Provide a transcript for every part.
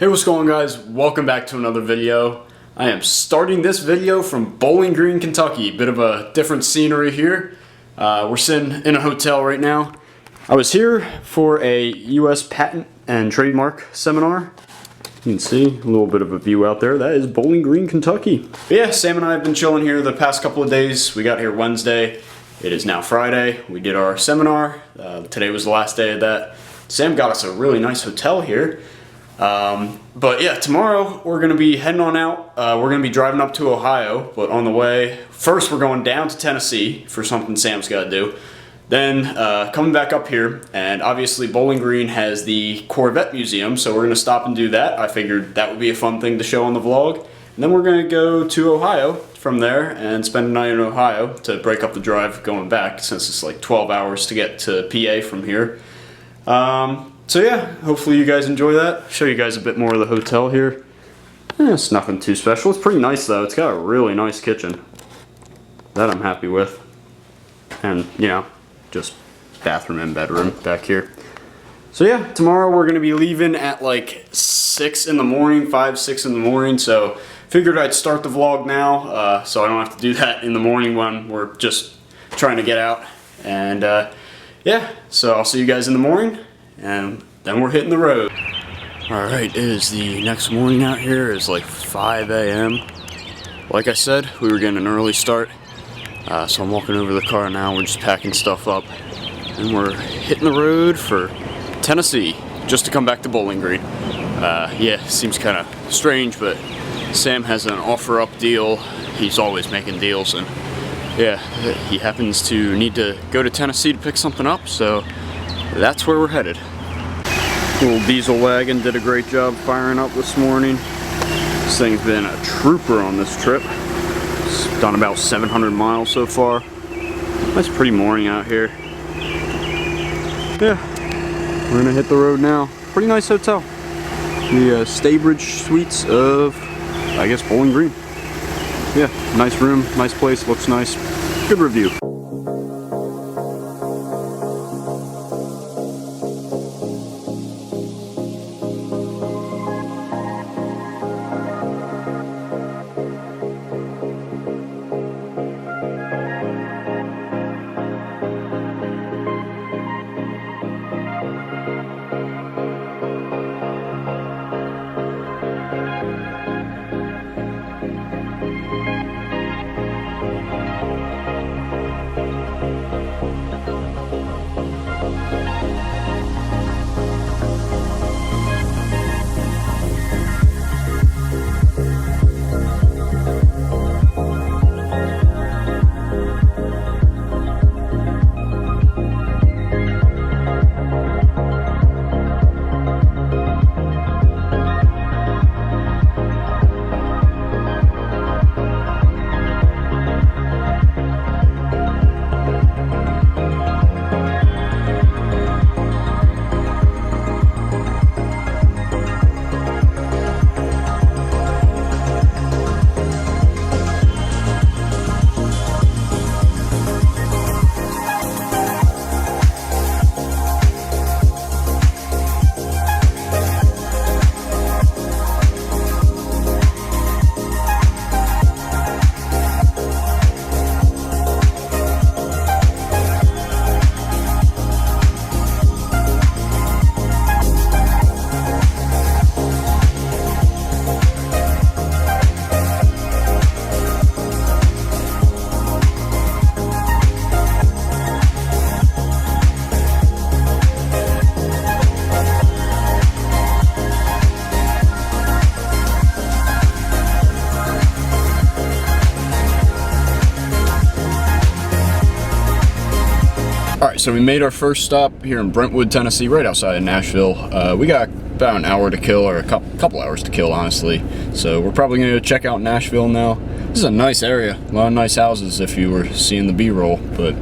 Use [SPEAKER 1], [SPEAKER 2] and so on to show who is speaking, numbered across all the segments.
[SPEAKER 1] Hey, what's going on, guys? Welcome back to another video. I am starting this video from Bowling Green, Kentucky. Bit of a different scenery here. We're sitting in a hotel right now. I was here for a U.S. patent and trademark seminar. You can see a little bit of a view out there. That is Bowling Green, Kentucky. But yeah, Sam and I have been chilling here the past couple of days. We got here Wednesday. It is now Friday. We did our seminar. Today was the last day of that. Sam got us a really nice hotel here. But yeah, tomorrow we're going to be heading on out. We're going to be driving up to Ohio, but on the way, first we're going down to Tennessee for something Sam's got to do. Then coming back up here, and obviously Bowling Green has the Corvette Museum, so we're going to stop and do that. I figured that would be a fun thing to show on the vlog. And then we're going to go to Ohio from there and spend a night in Ohio to break up the drive going back, since it's like 12 hours to get to PA from here. So yeah, hopefully you guys enjoy that. Show you guys a bit more of the hotel here. It's nothing too special. It's pretty nice though. It's got a really nice kitchen. That I'm happy with. And, you know, just bathroom and bedroom back here. So yeah, tomorrow we're going to be leaving at like 6 in the morning, 5, 6 in the morning. So figured I'd start the vlog now so I don't have to do that in the morning when we're just trying to get out. And yeah, so I'll see you guys in the morning. And then we're hitting the road. Alright, it is the next morning out here. It's like 5 a.m. Like I said, we were getting an early start. So I'm walking over to the car now. We're just packing stuff up. And we're hitting the road for Tennessee, just to come back to Bowling Green. Yeah, seems kind of strange, but Sam has an offer-up deal. He's always making deals, and yeah, he happens to need to go to Tennessee to pick something up, so that's where we're headed. Little diesel wagon did a great job firing up this morning. This thing's been a trooper on this trip. It's done about 700 miles so far. That's pretty morning out here. Yeah, we're gonna hit the road now. Pretty nice hotel. The Staybridge Suites of, I guess, Bowling Green. Yeah, nice room, nice place, looks nice. Good review. So we made our first stop here in Brentwood, Tennessee, right outside of Nashville. We got about an hour to kill, or a couple hours to kill, honestly. So we're probably going to check out Nashville now. This is a nice area, a lot of nice houses if you were seeing the B-roll. But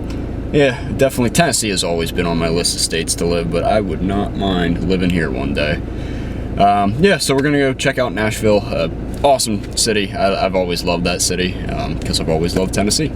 [SPEAKER 1] yeah, definitely Tennessee has always been on my list of states to live, but I would not mind living here one day. Yeah, so we're going to go check out Nashville. Awesome city. I've always loved that city because I've always loved Tennessee.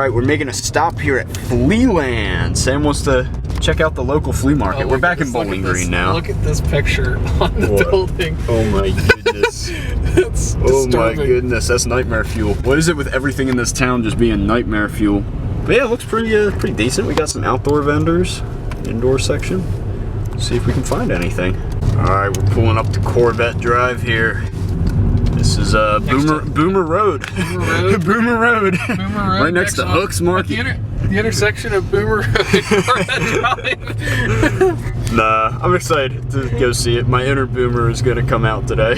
[SPEAKER 1] Alright, we're making a stop here at Flealand. Sam wants to check out the local flea market.
[SPEAKER 2] Oh,
[SPEAKER 1] we're back in Bowling Green now.
[SPEAKER 2] Look at this picture on the building.
[SPEAKER 1] Oh my goodness.
[SPEAKER 2] That's
[SPEAKER 1] oh
[SPEAKER 2] disturbing.
[SPEAKER 1] My goodness, that's nightmare fuel. What is it with everything in this town just being nightmare fuel? But yeah, it looks pretty decent. We got some outdoor vendors, indoor section. See if we can find anything. Alright, we're pulling up to Corvette Drive here. This is Boomer Road. Boomer Road. Right next to Hooks Market.
[SPEAKER 2] The intersection of Boomer Road and Corvette Drive.
[SPEAKER 1] Nah, I'm excited to go see it. My inner Boomer is gonna come out today.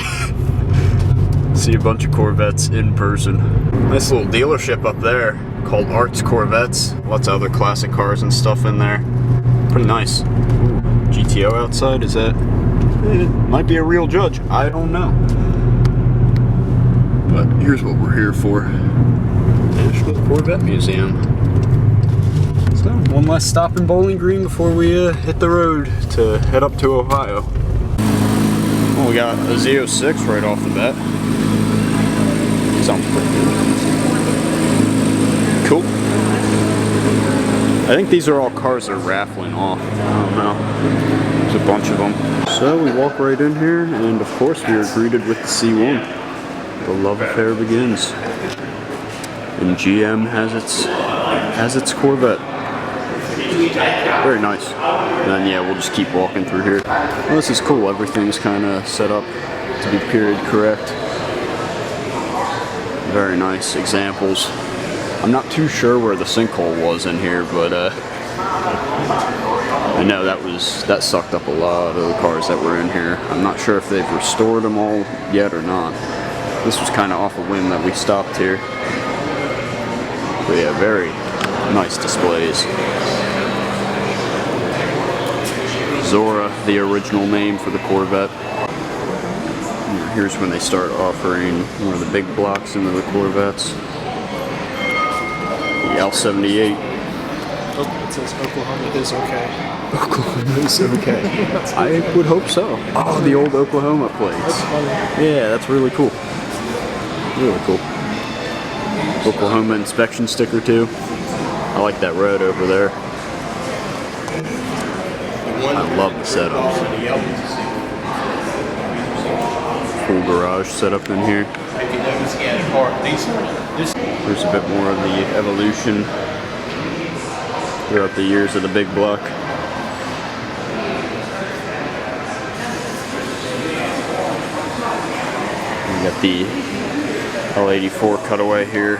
[SPEAKER 1] See a bunch of Corvettes in person. Nice little dealership up there called Arts Corvettes. Lots of other classic cars and stuff in there. Pretty nice. Ooh, GTO outside, is that? It might be a real Judge, I don't know. But here's what we're here for. National Corvette Museum. So, one less stop in Bowling Green before we hit the road to head up to Ohio. Well, we got a Z06 right off the bat. Sounds pretty good. Cool. I think these are all cars they're raffling off. I don't know. There's a bunch of them. So we walk right in here, and of course we are greeted with the C1. The love affair begins. And GM has its Corvette. Very nice. And then yeah, we'll just keep walking through here. Well, this is cool. Everything's kind of set up to be period correct. Very nice examples. I'm not too sure where the sinkhole was in here, but I know that sucked up a lot of the cars that were in here. I'm not sure if they've restored them all yet or not. This was kind of off a whim that we stopped here. But yeah, very nice displays. Zora, the original name for the Corvette. Here's when they start offering one of the big blocks into the Corvettes. The L78.
[SPEAKER 2] Oh, it says Oklahoma is okay.
[SPEAKER 1] Oklahoma is okay. I would hope so. Oh, the old Oklahoma plates.
[SPEAKER 2] That's funny.
[SPEAKER 1] Yeah, that's really cool. Really cool. Oklahoma inspection sticker too. I like that road over there. I love the setup. Full garage setup in here. There's a bit more of the evolution throughout the years of the big block. We got the L84 cutaway here.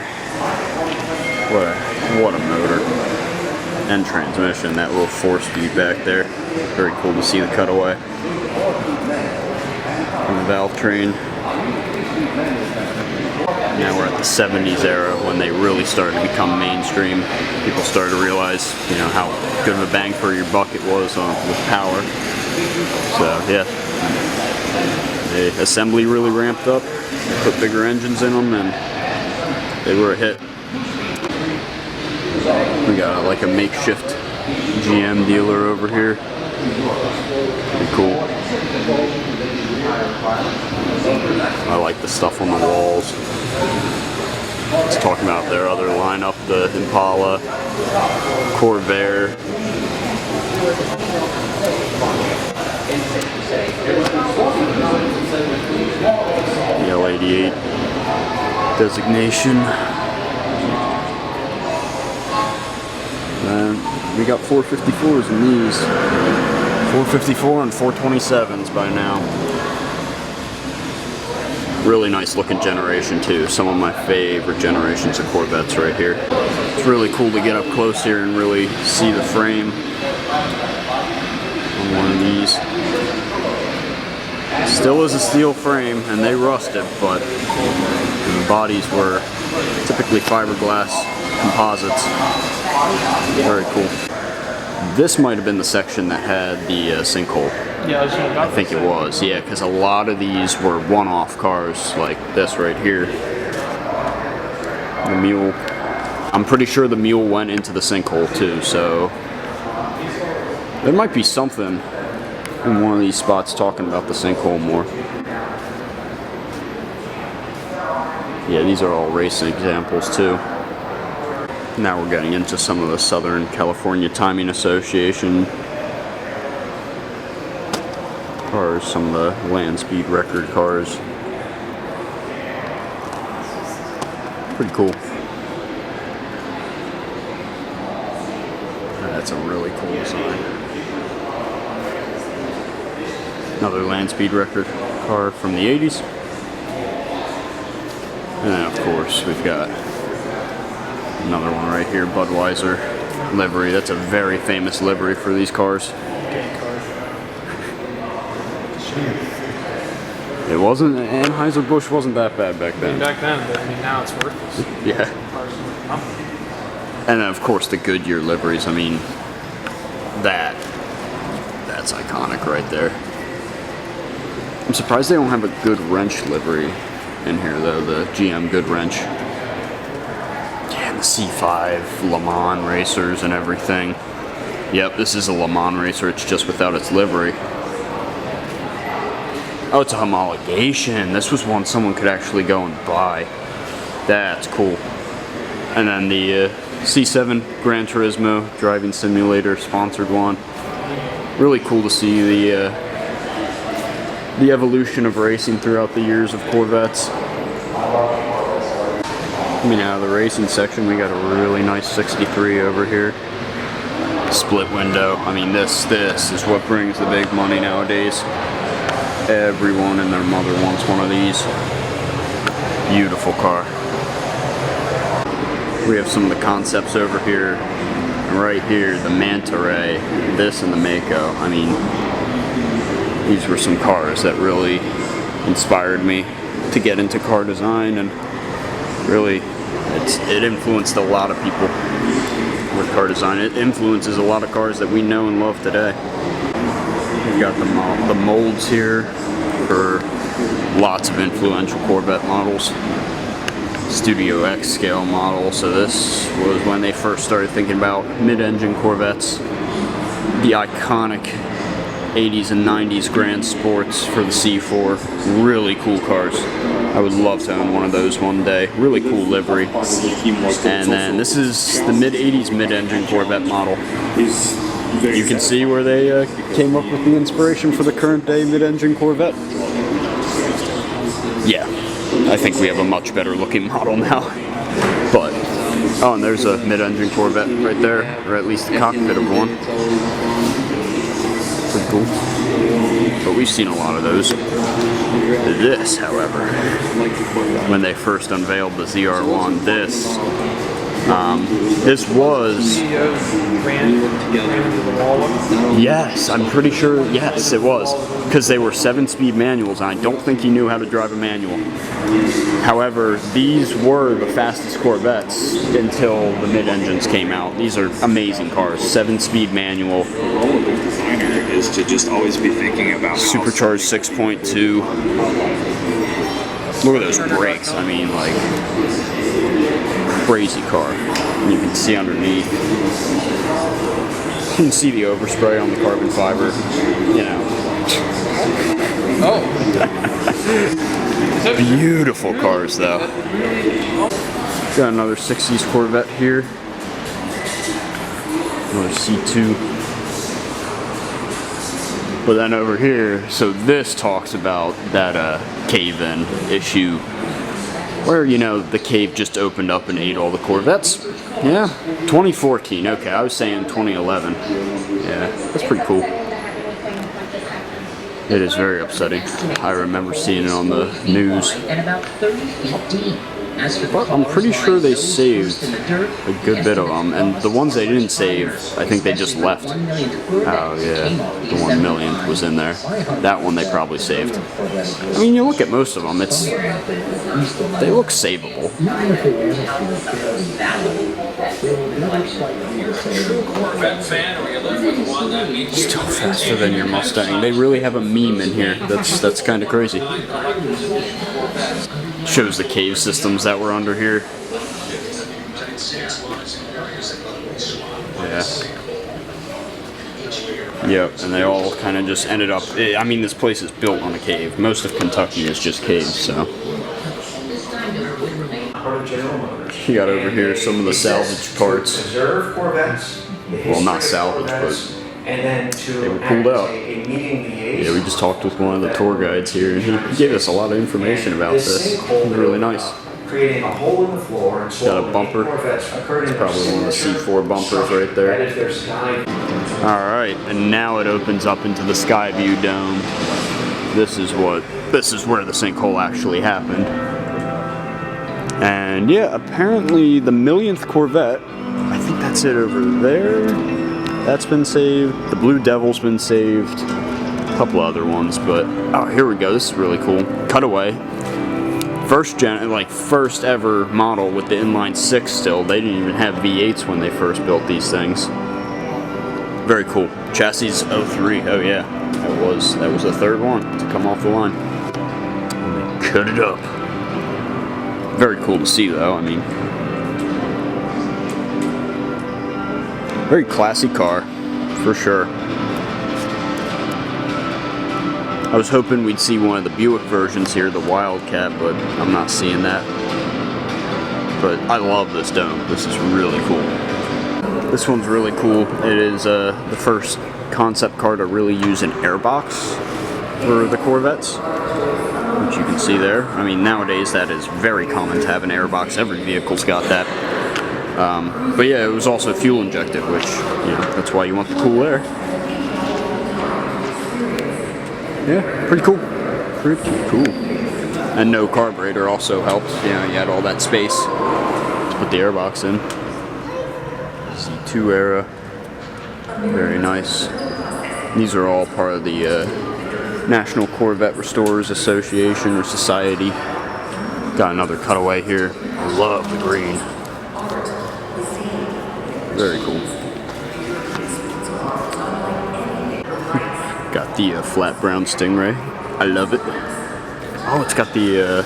[SPEAKER 1] What a motor. And transmission, that little force feed back there. Very cool to see the cutaway. And the valve train. Now we're at the 70s era when they really started to become mainstream. People started to realize, how good of a bang for your buck it was with power. So yeah, the assembly really ramped up. Put bigger engines in them, and they were a hit. We got like a makeshift GM dealer over here. Pretty cool. I like the stuff on the walls. Let's talk about their other lineup, the Impala, Corvair. The L88 designation. And we got 454s in these. 454 and 427s by now. Really nice looking generation too. Some of my favorite generations of Corvettes right here. It's really cool to get up close here and really see the frame on one of these. Still is a steel frame and they rusted, but the bodies were typically fiberglass composites. Very cool. This might have been the section that had the sinkhole.
[SPEAKER 2] Yeah,
[SPEAKER 1] I think it was, yeah, because a lot of these were one-off cars like this right here. The mule. I'm pretty sure the mule went into the sinkhole too, so there might be something in one of these spots talking about the sinkhole more. Yeah, these are all racing examples too. Now we're getting into some of the Southern California Timing Association cars, some of the land speed record cars. Pretty cool. That's a really cool design. Another land speed record car from the 80s. And then of course we've got another one right here, Budweiser livery. That's a very famous livery for these cars. It wasn't, Anheuser-Busch wasn't that bad back then.
[SPEAKER 2] Back then, but I mean now it's worthless.
[SPEAKER 1] Yeah. And then of course the Goodyear liveries. I mean, that's iconic right there. I'm surprised they don't have a good wrench livery in here though, the GM Good Wrench. Yeah, and the C5 Le Mans racers and everything. Yep, this is a Le Mans racer, it's just without its livery. Oh, it's a homologation. This was one someone could actually go and buy. That's cool. And then the C7 Gran Turismo driving simulator sponsored one. Really cool to see the evolution of racing throughout the years of Corvettes. Coming out of the racing section, we got a really nice 63 over here. Split window. I mean, this is what brings the big money nowadays. Everyone and their mother wants one of these. Beautiful car. We have some of the concepts over here. Right here, the Manta Ray, this and the Mako. I mean, these were some cars that really inspired me to get into car design, and really it influenced a lot of people with car design. It influences a lot of cars that we know and love today. We've got the molds here for lots of influential Corvette models. Studio X scale model. So this was when they first started thinking about mid-engine Corvettes. The iconic 80s and 90s Grand Sports for the C4. Really cool cars. I would love to own one of those one day. Really cool livery. And then this is the mid-80s mid-engine Corvette model. You can see where they came up with the inspiration for the current day mid-engine Corvette. Yeah, I think we have a much better looking model now. But, oh, and there's a mid-engine Corvette right there, or at least the cockpit of one. Pretty cool. But we've seen a lot of those. This, however, when they first unveiled the ZR1, this was... Yes, I'm pretty sure, yes, it was. Because they were 7-speed manuals, and I don't think he knew how to drive a manual. However, these were the fastest Corvettes until the mid-engines came out. These are amazing cars. 7-speed manual.
[SPEAKER 3] Is to just always be thinking about
[SPEAKER 1] supercharged 6.2. Look at those brakes. I mean, like, crazy car. And you can see underneath. You can see the overspray on the carbon fiber. You know.
[SPEAKER 2] Oh.
[SPEAKER 1] Beautiful cars, though. Got another 60s Corvette here. Another C2. But then over here, so this talks about that cave-in issue where, you know, the cave just opened up and ate all the Corvettes. Yeah, 2014, okay, I was saying 2011. Yeah, that's pretty cool. It is very upsetting. I remember seeing it on the news. But I'm pretty sure they saved a good bit of them, and the ones they didn't save, I think they just left. Oh yeah, the 1 millionth was in there. That one they probably saved. I mean, you look at most of them, they look savable. Still faster than your Mustang. They really have a meme in here. That's kind of crazy. Shows the cave systems that were under here. Yeah. Yep, and they all kind of just ended up, I mean, this place is built on a cave. Most of Kentucky is just caves, so.
[SPEAKER 4] part of General Motors.
[SPEAKER 1] You got over here some of the salvage parts.
[SPEAKER 4] Preserve Corvettes.
[SPEAKER 1] Well, not salvage, but
[SPEAKER 4] and then to
[SPEAKER 1] they were pulled out.
[SPEAKER 4] a meeting liaison.
[SPEAKER 1] Yeah, we just talked with one of the tour guides here, and he gave us a lot of information about this. It was really nice.
[SPEAKER 4] Creating a hole in the floor and
[SPEAKER 1] Got a bumper. It's probably one of the C4 bumpers right there.
[SPEAKER 4] That is their sky.
[SPEAKER 1] Alright, and now it opens up into the Skyview Dome. This is where the sinkhole actually happened. And yeah, apparently the 1,000,000th Corvette, I think that's it over there. That's been saved. The Blue Devil's been saved. A couple other ones, but oh, here we go. This is really cool. Cutaway. First ever model with the inline 6 still. They didn't even have V8s when they first built these things. Very cool. Chassis 03. Oh yeah, that was the third one to come off the line. And they cut it up. Very cool to see though. I mean, very classy car for sure. I was hoping we'd see one of the Buick versions here, the Wildcat, but I'm not seeing that. But I love this dome. This is really cool. This one's really cool. It is the first concept car to really use an airbox for the Corvettes, which you can see there. I mean, nowadays that is very common to have an airbox. Every vehicle's got that. But yeah, it was also fuel injected, which, you know, that's why you want the cool air. Yeah, pretty cool. Pretty cool. And no carburetor also helps. You know, you had all that space to put the airbox in. C2 era. Very nice. These are all part of the National Corvette Restorers Association or Society. Got another cutaway here. I love the green. Very cool. Got the flat brown Stingray. I love it. Oh, it's got the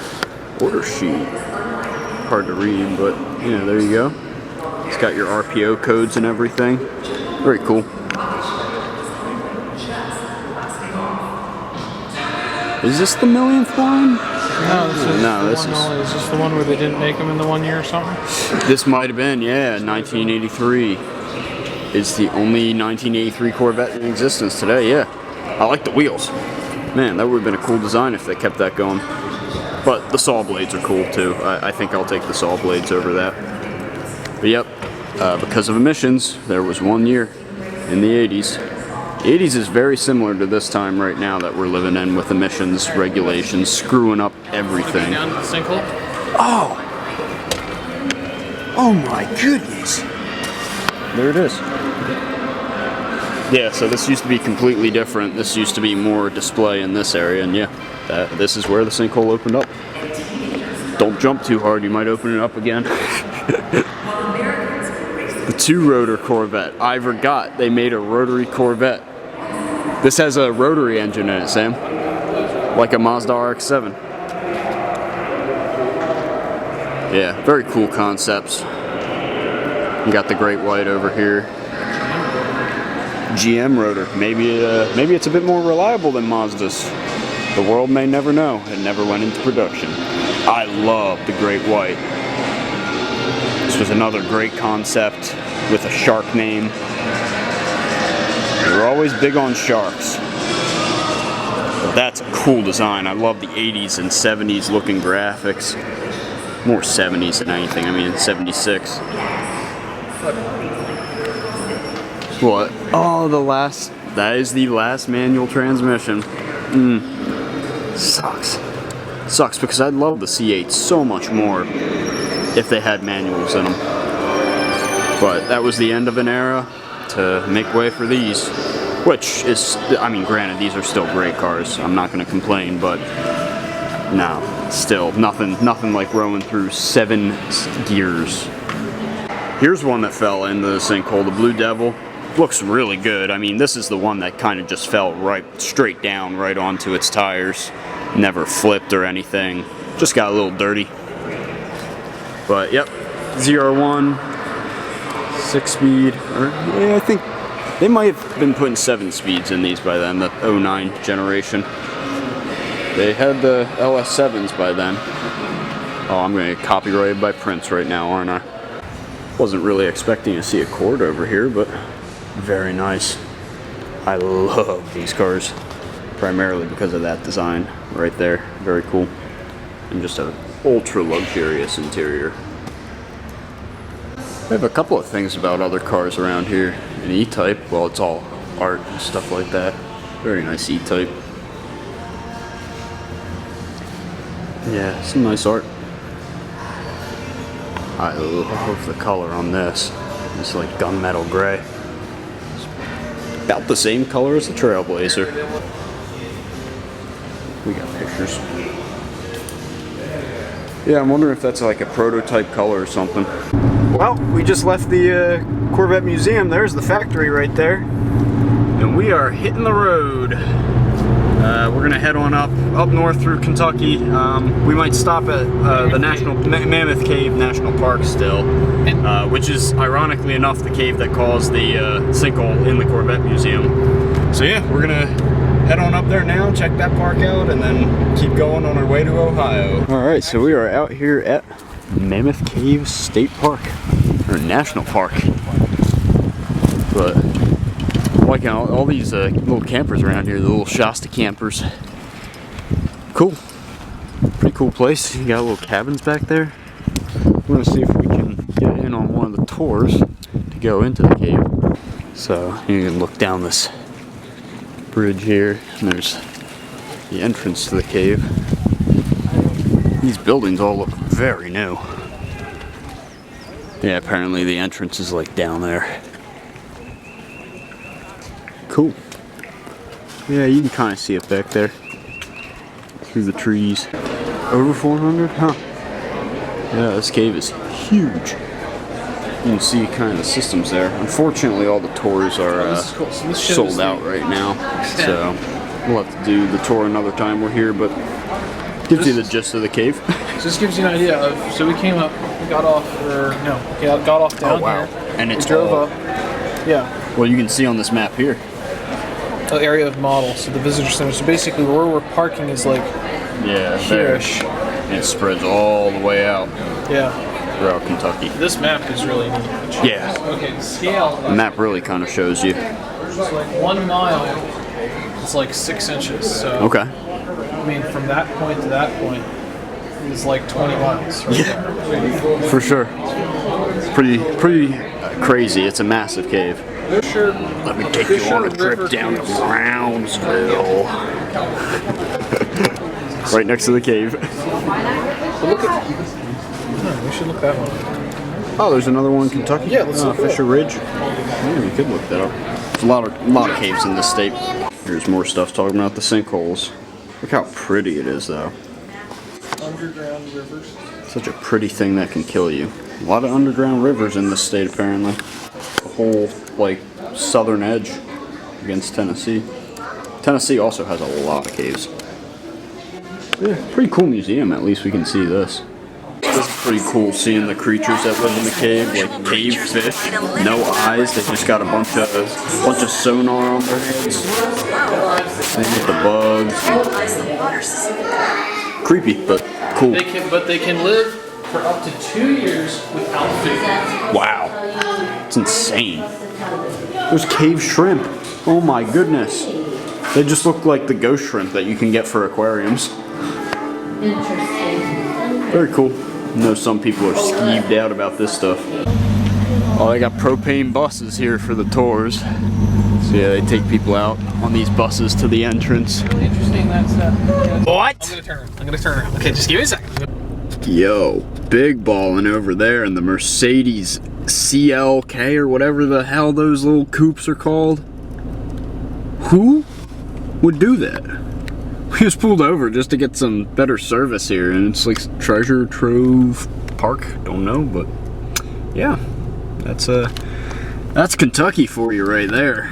[SPEAKER 1] order sheet. Hard to read, but yeah, there you go. It's got your RPO codes and everything. Very cool. Is this the 1,000,000th one?
[SPEAKER 2] No,
[SPEAKER 1] this is
[SPEAKER 2] is this the one where they didn't make them in the 1 year or something?
[SPEAKER 1] This might have been, yeah, 1983. It's the only 1983 Corvette in existence today, yeah. I like the wheels. Man, that would have been a cool design if they kept that going. But the saw blades are cool too. I think I'll take the saw blades over that. But yep, because of emissions, there was 1 year in the 80s. The 80s is very similar to this time right now that we're living in with emissions, regulations, screwing up everything.
[SPEAKER 2] Down to the sinkhole?
[SPEAKER 1] Oh! Oh my goodness! There it is. Yeah, so this used to be completely different. This used to be more display in this area, and yeah, this is where the sinkhole opened up. Don't jump too hard, you might open it up again. The 2-rotor Corvette. I forgot they made a rotary Corvette. This has a rotary engine in it, Sam. Like a Mazda RX-7. Yeah, very cool concepts. You got the Great White over here. GM rotor. Maybe it's a bit more reliable than Mazda's. The world may never know. It never went into production. I love the Great White. This was another great concept with a shark name. They were always big on sharks. But that's a cool design. I love the 80s and 70s looking graphics. More 70s than anything. I mean, it's 76. What? Oh, that is the last manual transmission. Sucks. Sucks because I'd love the C8 so much more if they had manuals in them. But that was the end of an era to make way for these. Which is, I mean, granted, these are still great cars. I'm not going to complain, but no, still nothing like rowing through 7 gears. Here's one that fell into the sinkhole, the Blue Devil. Looks really good. I mean, this is the one that kind of just fell right straight down, right onto its tires. Never flipped or anything. Just got a little dirty. But yep, ZR1, 6-speed. Yeah, I think they might have been putting 7 speeds in these by then, the 09 generation. They had the LS7s by then. Oh, I'm gonna get copyrighted by Prince right now, aren't I? Wasn't really expecting to see a Cord over here, but very nice. I love these cars, primarily because of that design right there. Very cool. And just an ultra luxurious interior. I have a couple of things about other cars around here. An E-Type, well, it's all art and stuff like that. Very nice E-Type. Yeah, some nice art. I love the color on this. It's like gunmetal gray. It's about the same color as the Trailblazer. We got pictures. Yeah, I'm wondering if that's like a prototype color or something. Well, we just left the Corvette Museum. There's the factory right there. And we are hitting the road. We're gonna head on up north through Kentucky. We might stop at the Mammoth Cave National Park still, which is ironically enough the cave that caused the sinkhole in the Corvette Museum. So yeah, we're gonna head on up there now, check that park out, and then keep going on our way to Ohio. All right, so we are out here at Mammoth Cave State Park, or National Park. But like all these little campers around here, the little Shasta campers. Cool. Pretty cool place. You got little cabins back there. We're gonna see if we can get in on one of the tours to go into the cave. So you can look down this bridge here, and there's the entrance to the cave. These buildings all look very new. Yeah, apparently the entrance is like down there. Cool. Yeah, you can kind of see it back there through the trees. Over 400? Huh. Yeah, this cave is huge. You can see kind of the systems there. Unfortunately, all the tours are sold out right now. So we'll have to do the tour another time we're here, but gives you the gist of the cave.
[SPEAKER 2] So this gives you an idea of, so we came up, we got off, got off down here.
[SPEAKER 1] And it's
[SPEAKER 2] we drove
[SPEAKER 1] all,
[SPEAKER 2] up. Yeah.
[SPEAKER 1] Well, you can see on this map here.
[SPEAKER 2] The area of model, so the visitor center. So basically where we're parking is like here-ish.
[SPEAKER 1] And it spreads all the way out throughout Kentucky.
[SPEAKER 2] This map is really neat.
[SPEAKER 1] Yeah.
[SPEAKER 2] Okay, the scale.
[SPEAKER 1] The map really kind of shows you.
[SPEAKER 2] It's like 1 mile. It's like 6 inches. So
[SPEAKER 1] Okay.
[SPEAKER 2] I mean, from that point to that point is like 20 miles. Right there.
[SPEAKER 1] For sure. Pretty crazy. It's a massive cave. Let me take you on a trip down to Brownsville. Right next to the cave.
[SPEAKER 2] We should look that one up.
[SPEAKER 1] Oh, there's another one in Kentucky?
[SPEAKER 2] Yeah, let's look it up.
[SPEAKER 1] Fisher Ridge. Yeah, we could look that up. There's a lot of caves in this state. Here's more stuff talking about the sinkholes. Look how pretty it is, though.
[SPEAKER 2] Underground rivers.
[SPEAKER 1] Such a pretty thing that can kill you. A lot of underground rivers in this state, apparently. The whole, like, southern edge against Tennessee. Tennessee also has a lot of caves. Yeah, pretty cool museum, at least we can see this. This is pretty cool seeing the creatures that live in the cave, like cave fish, no eyes, they just got a bunch of sonar on their heads. Same with the bugs. Creepy, but cool.
[SPEAKER 2] They can live for up to 2 years without food.
[SPEAKER 1] Wow, it's insane. There's cave shrimp. Oh my goodness. They just look like the ghost shrimp that you can get for aquariums.
[SPEAKER 5] Interesting.
[SPEAKER 1] Very cool. I know some people are skeeved out about this stuff. Oh, they got propane buses here for the tours. So yeah, they take people out on these buses to the entrance.
[SPEAKER 2] Interesting, that's
[SPEAKER 1] What?
[SPEAKER 2] I'm gonna turn around. Okay, just give me a second.
[SPEAKER 1] Yo, big ballin' over there in the Mercedes CLK or whatever the hell those little coupes are called. Who would do that? We just pulled over just to get some better service here, and it's like Treasure Trove Park. Don't know, but yeah, that's Kentucky for you right there.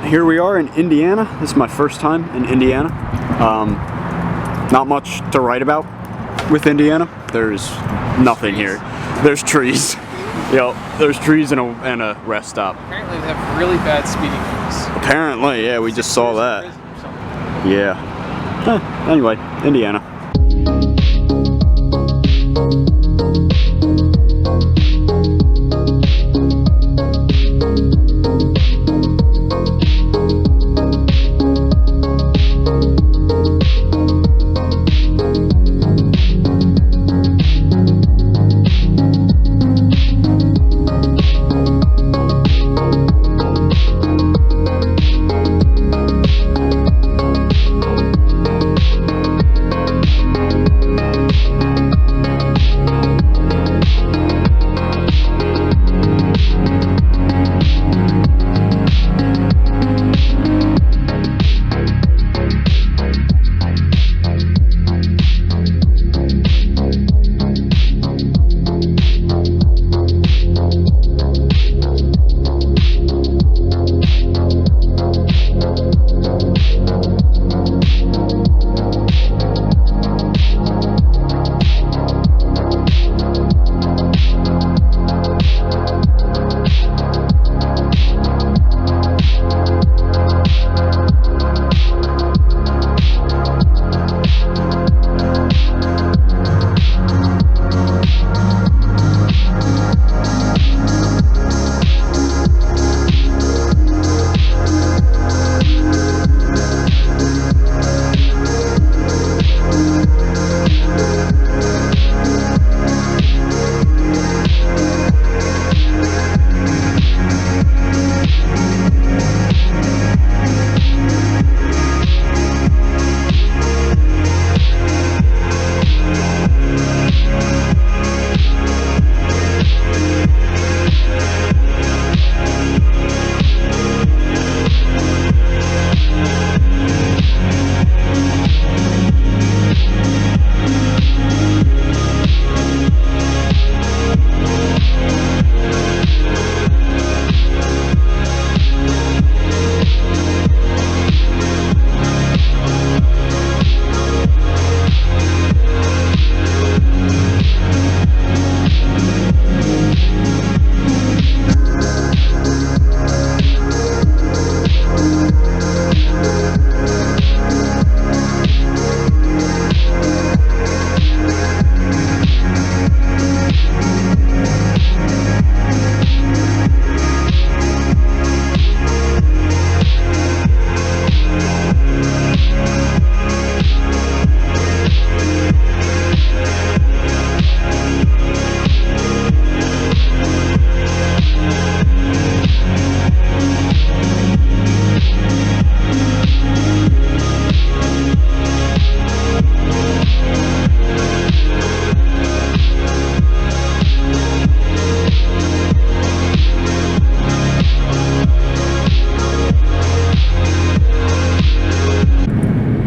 [SPEAKER 1] here we are in Indiana. This is my first time in Indiana. Not much to write about with Indiana. There's nothing here. There's trees. There's trees and a rest stop.
[SPEAKER 2] Apparently they have really bad speeding limits.
[SPEAKER 1] Apparently, yeah, we just saw that. Yeah. Anyway, Indiana.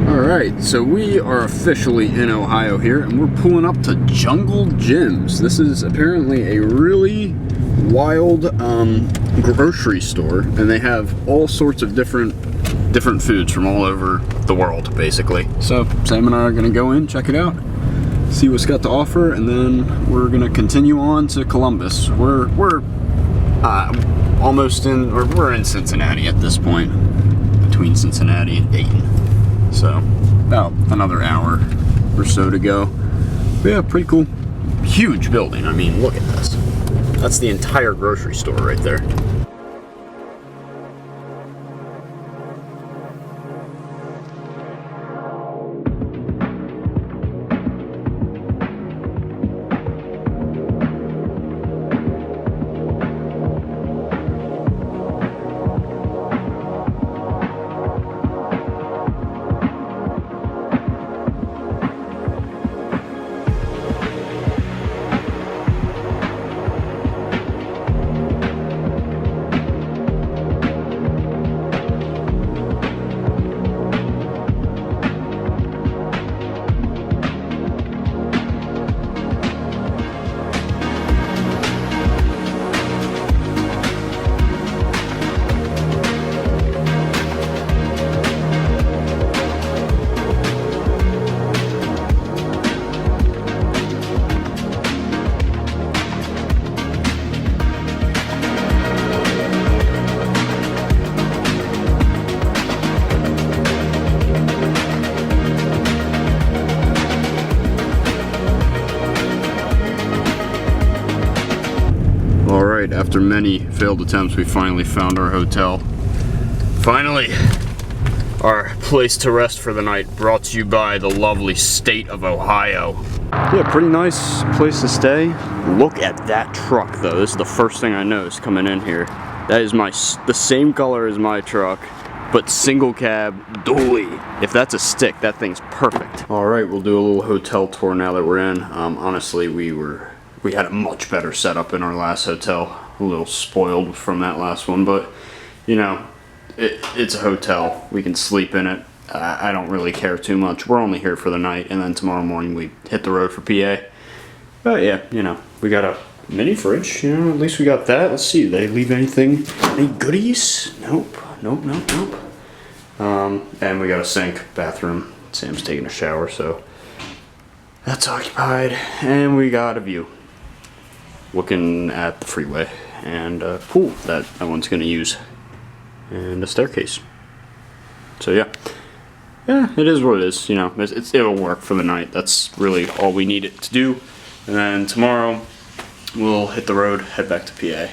[SPEAKER 1] Alright, so we are officially in Ohio here, and we're pulling up to Jungle Jim's. This is apparently a really wild grocery store, and they have all sorts of different foods from all over the world, basically. So Sam and I are gonna go in, check it out, see what's got to offer, and then we're gonna continue on to Columbus. We're almost in, or we're in Cincinnati at this point, between Cincinnati and Dayton. So about another hour or so to go. But yeah, pretty cool. Huge building. I mean, look at this. That's the entire grocery store right there. after many failed attempts, we finally found our hotel. Finally, our place to rest for the night, brought to you by the lovely state of Ohio. Yeah, pretty nice place to stay. Look at that truck though. This is the first thing I noticed coming in here. That is the same color as my truck, but single cab dually. If that's a stick, that thing's perfect. All right, we'll do a little hotel tour now that we're in. Honestly, we had a much better setup in our last hotel. A little spoiled from that last one, but you know, it's a hotel. We can sleep in it. I don't really care too much. We're only here for the night, and then tomorrow morning we hit the road for PA. But yeah, you know, we got a mini fridge. You know, at least we got that. Let's see, did they leave anything? Any goodies? Nope. Nope. And we got a sink, bathroom. Sam's taking a shower, so that's occupied. And we got a view, looking at the freeway, and a pool that one's gonna use, and a staircase. So yeah, it is what it is. You know, it'll work for the night. That's really all we need it to do. And then tomorrow we'll hit the road, head back to PA.